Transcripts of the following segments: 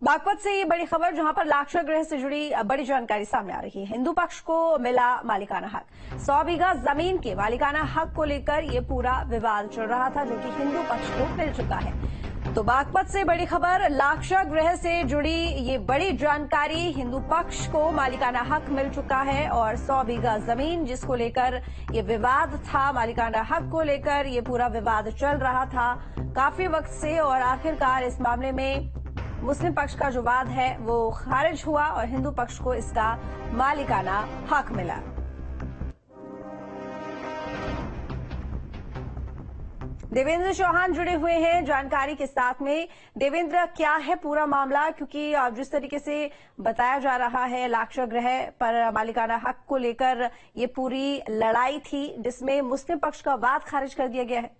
बागपत से ये बड़ी खबर जहां पर लाक्षा गृह से जुड़ी बड़ी जानकारी सामने आ रही है। हिंदू पक्ष को मिला मालिकाना हक। 100 बीघा जमीन के मालिकाना हक को लेकर ये पूरा विवाद चल रहा था, जो कि हिंदू पक्ष को मिल चुका है। तो बागपत से बड़ी खबर, लाक्षा गृह से जुड़ी ये बड़ी जानकारी, हिंदू पक्ष को मालिकाना हक मिल चुका है और 100 बीघा जमीन जिसको लेकर ये विवाद था, मालिकाना हक को लेकर ये पूरा विवाद चल रहा था काफी वक्त से, और आखिरकार इस मामले में मुस्लिम पक्ष का जो वाद है वो खारिज हुआ और हिंदू पक्ष को इसका मालिकाना हक मिला। देवेंद्र चौहान जुड़े हुए हैं जानकारी के साथ में। देवेंद्र, क्या है पूरा मामला? क्योंकि जिस तरीके से बताया जा रहा है, लाक्षा गृह पर मालिकाना हक को लेकर ये पूरी लड़ाई थी जिसमें मुस्लिम पक्ष का वाद खारिज कर दिया गया है।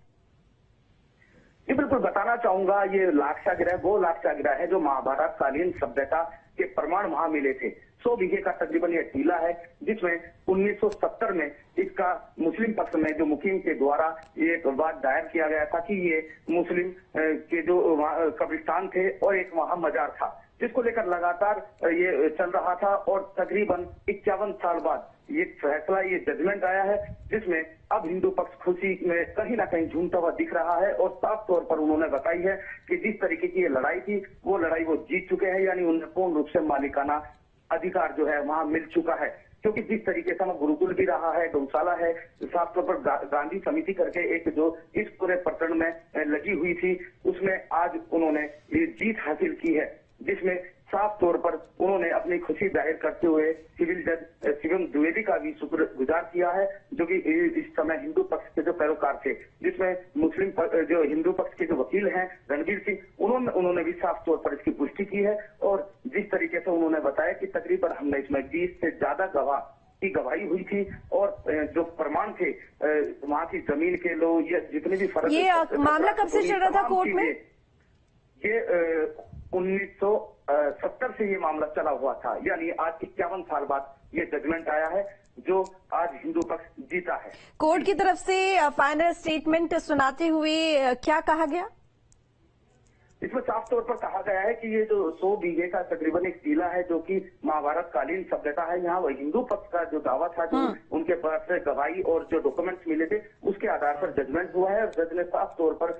जी बिल्कुल, बताना चाहूंगा ये लाक्षा गृह वो लाक्षा गृह है जो महाभारत कालीन सभ्यता के प्रमाण वहां मिले थे। 100 बीघे का तकरीबन यह टीला है जिसमें 1970 में इसका मुस्लिम पक्ष में जो मुकीम के द्वारा एक वाद दायर किया गया था कि ये मुस्लिम के जो कब्रिस्तान थे और एक वहां मजार था, जिसको लेकर लगातार ये चल रहा था। और तकरीबन 51 साल बाद ये फैसला, ये जजमेंट आया है जिसमें अब हिंदू पक्ष खुशी में कहीं ना कहीं झूमता हुआ दिख रहा है। और साफ तौर पर उन्होंने बताई है कि जिस तरीके की ये लड़ाई थी वो लड़ाई वो जीत चुके हैं, यानी उन्हें पूर्ण रूप से मालिकाना अधिकार जो है वहां मिल चुका है। क्योंकि जिस तरीके से गुरुकुल भी रहा है, गौशाला है, साफ तौर पर गांधी समिति करके एक जो इस पूरे प्रकरण में लगी हुई थी, उसमें आज उन्होंने ये जीत हासिल की है, जिसमें साफ तौर पर उन्होंने अपनी खुशी जाहिर करते हुए सिविल जज शिवम द्विवेदी का भी शुक्रगुजार किया है, जो कि इस समय हिंदू पक्ष के जो पैरोकार थे, जिसमें मुस्लिम जो हिंदू पक्ष के जो वकील हैं रणवीर सिंह, उन्होंने भी साफ तौर पर इसकी पुष्टि की है। और जिस तरीके से उन्होंने बताया कि तकरीबन हमने इसमें 20 से ज्यादा गवाह की गवाही हुई थी और जो प्रमाण थे वहां की जमीन के लोग, ये जितने भी फर्क, ये मामला कब से चल रहा था कोर्ट में? ये 1970 से ये मामला चला हुआ था, यानी आज 51 साल बाद ये जजमेंट आया है जो आज हिंदू पक्ष जीता है। कोर्ट की तरफ से फाइनल स्टेटमेंट सुनाते हुए क्या कहा गया? इसमें साफ तौर पर कहा गया है कि ये जो 100 बीघे का तकरीबन एक टीला है जो कि महाभारत कालीन सभ्यता है, यहाँ वह हिंदू पक्ष का जो दावा था, जो उनके पास से गवाही और जो डॉक्यूमेंट्स मिले थे, उसके आधार पर जजमेंट हुआ है। और जज ने साफ तौर पर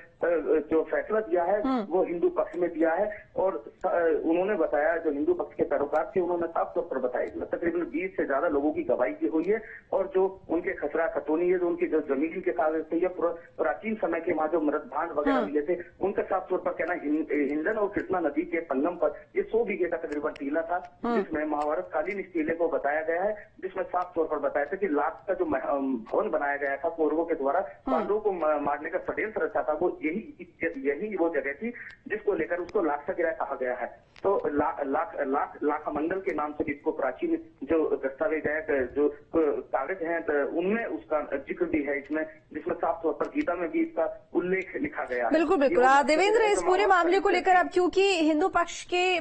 जो फैसला दिया है वो हिंदू पक्ष में दिया है। और उन्होंने बताया, जो हिंदू पक्ष के पैरोकार थे, उन्होंने साफ तौर पर बताया तकरीबन 20 से ज्यादा लोगों की गवाही की हुई है। और जो उनके खसरा खतौनी है, जो उनकी जो जमीन के कागज थे, या प्राचीन समय के वहां जो मृतभांड वगैरह मिले थे, उनका साफ तौर पर कहना हिंडन और कृष्णा नदी के संगम पर ये 100 बीघे का तकरीबन टीला था, जिसमें महाभारत कालीन इस टीले को बताया गया है, जिसमें साफ तौर पर बताया था कि लाख का जो भवन बनाया गया था कौरवों के द्वारा पांडवों को मारने का षड्यंत्र रचा था, वो यही वो जगह थी जिसको लेकर उसको लाक्षा गृह कहा गया है। तो लाखा मंडल के नाम से इसको प्राचीन जो दस्तावेज है, जो कागज है, उनमें उसका जिक्र भी है इसमें, जिसमें साफ तौर पर गीता में भी इसका उल्लेख लिखा गया है। बिल्कुल बिल्कुल। देवेंद्र, इस पूरे मामले को लेकर अब क्योंकि हिंदू पक्ष के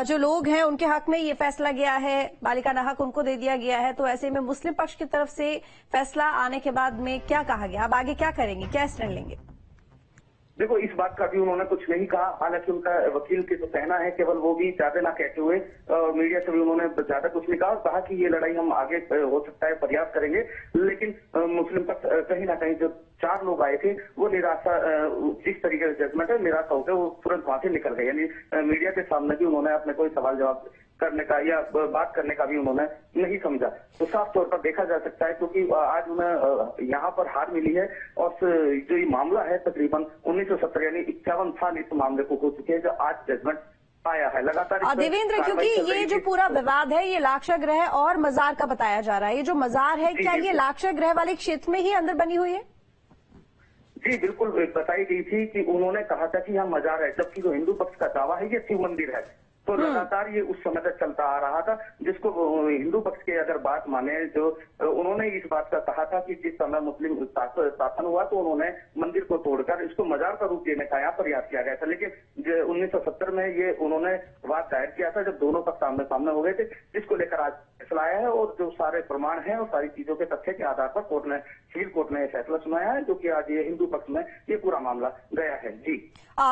जो लोग हैं उनके हक में ये फैसला गया है, मालिकाना हक उनको दे दिया गया है, तो ऐसे में मुस्लिम पक्ष की तरफ से फैसला आने के बाद में क्या कहा गया? अब आगे क्या करेंगे, क्या स्टैंड लेंगे? देखो, इस बात का भी उन्होंने कुछ नहीं कहा, हालांकि उनका वकील के जो कहना है केवल वो भी ज्यादा ना कहते हुए मीडिया से भी उन्होंने ज्यादा कुछ नहीं कहा और कहा कि ये लड़ाई हम आगे हो सकता है प्रयास करेंगे। लेकिन मुस्लिम पक्ष कहीं ना कहीं जो 4 लोग आए थे वो निराशा, जिस तरीके से जजमेंट है, निराशा होकर वो तुरंत वहां से निकल गए, यानी मीडिया के सामने भी उन्होंने अपने कोई सवाल जवाब करने का या बात करने का भी उन्होंने नहीं समझा। तो साफ तौर पर देखा जा सकता है, क्योंकि आज उन्हें यहाँ पर हार मिली है और जो ये मामला है तकरीबन 1970 यानी 51 साल इस मामले को हो चुके हैं, जो आज जजमेंट आया है। लगातार देवेंद्र, क्योंकि ये जो पूरा विवाद है ये लाक्षा गृह और मजार का बताया जा रहा है, ये जो मजार है क्या ये लाक्षा गृह वाले क्षेत्र में ही अंदर बनी हुई है? जी बिल्कुल, बताई गई थी कि उन्होंने कहा था कि यहाँ मजार है, जबकि जो हिंदू पक्ष का दावा है ये शिव मंदिर है। तो लगातार ये उस समय तक चलता आ रहा था, जिसको हिंदू पक्ष के अगर बात माने, जो उन्होंने इस बात का कहा था कि जिस समय मुस्लिम शासन हुआ तो उन्होंने मंदिर को तोड़कर इसको मजार का रूप देने का यहाँ प्रयास किया गया था। लेकिन 1970 1970 में ये उन्होंने वाद दायर किया था, जब दोनों पक्ष सामने सामने हो गए थे, जिसको लेकर आज फैसला आया है। और जो सारे प्रमाण हैं और सारी चीजों के तथ्य के आधार पर सिविल कोर्ट ने फैसला सुनाया है, जो कि आज ये हिंदू पक्ष में ये पूरा मामला गया है। जी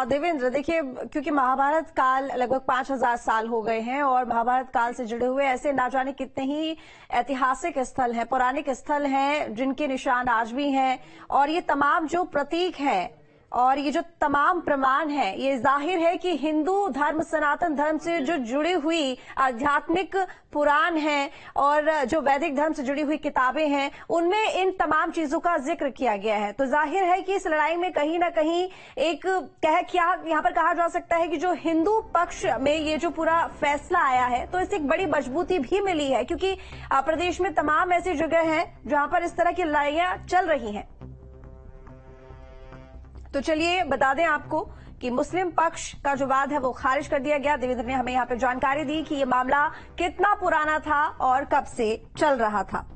देवेंद्र, देखिए, क्योंकि महाभारत काल लगभग 5000 साल हो गए हैं और महाभारत काल से जुड़े हुए ऐसे ना जाने कितने ही ऐतिहासिक स्थल हैं, पौराणिक स्थल हैं, जिनके निशान आज भी हैं, और ये तमाम जो प्रतीक हैं और ये जो तमाम प्रमाण हैं, ये जाहिर है कि हिंदू धर्म, सनातन धर्म से जो जुड़ी हुई आध्यात्मिक पुराण हैं और जो वैदिक धर्म से जुड़ी हुई किताबें हैं, उनमें इन तमाम चीजों का जिक्र किया गया है। तो जाहिर है कि इस लड़ाई में कहीं ना कहीं एक यहाँ पर कहा जा सकता है कि जो हिंदू पक्ष में ये जो पूरा फैसला आया है, तो इससे एक बड़ी मजबूती भी मिली है, क्योंकि प्रदेश में तमाम ऐसी जगह हैं जहां पर इस तरह की लड़ाइयां चल रही हैं। तो चलिए बता दें आपको कि मुस्लिम पक्ष का जो वाद है वो खारिज कर दिया गया। देवेंद्र ने हमें यहाँ पे जानकारी दी कि ये मामला कितना पुराना था और कब से चल रहा था।